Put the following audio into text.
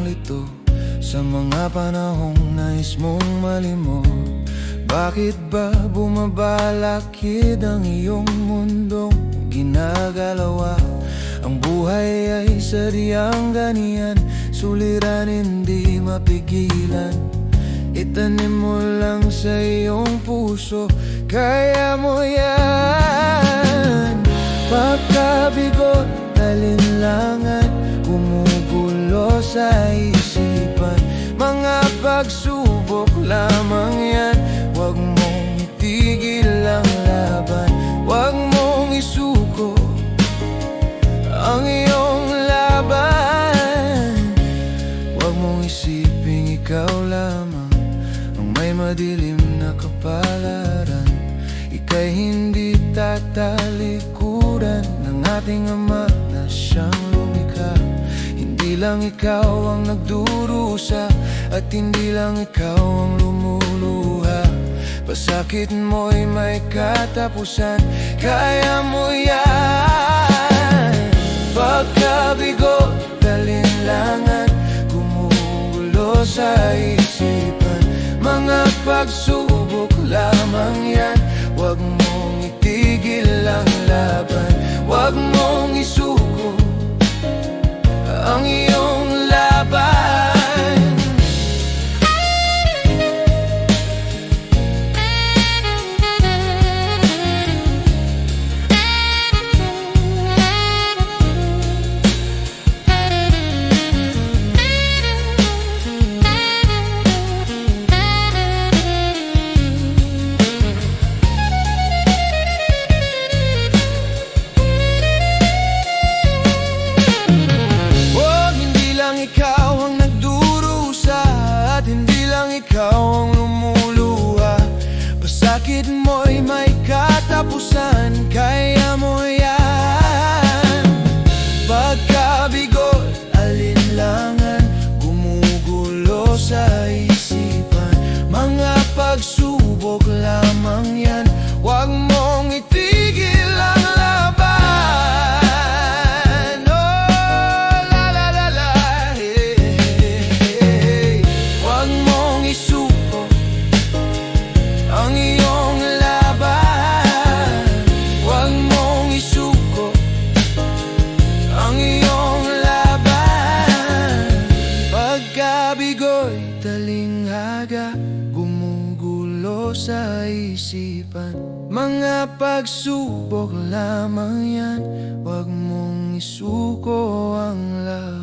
malito sa mga panahong nais mong malimot. Bakit ba bumabalakid ang iyong mundong ginagalawa? Ang buhay ay sadyang ganiyan, suliranin di mapigilan. Itanim mo lang sa iyong puso, kaya mo yan. Pagkabigot, alinlangan, gumugulo sa isipan. Mga pagsubok lamang yan, huwag mong itigil ang laban. Huwag mong isuko ang iyong laban. Huwag mong isiping ikaw lamang ang may madilim na kapalaran. Ika'y hindi tatalikuran ng ating Ama na siyang lumikha. Hindi lang ikaw ang nagdurusa at hindi lang ikaw ang lumuluha. Pasakit mo'y may katapusan, kaya mo yan. Pagkabigo, alinlangan, gumugulo sa isipan. Mga pagsubok lamang yan, huwag mong itigil ang laban. Huwag mong isuko ang iyong laban. Ikaw ang nagdurusa at hindi lang ikaw ang lumuluha. Pasakit mo'y may katapusan, kaya mo yan. Pagkabigo, alinlangan, gumugulo sa isipan. Mga pagsubok lamang yan, huwag mong itigil ang laban. Pagkabigo'y talinghaga, gumugulo sa isipan. Mga pagsubok lamang yan, huwag mong isuko ang lahat.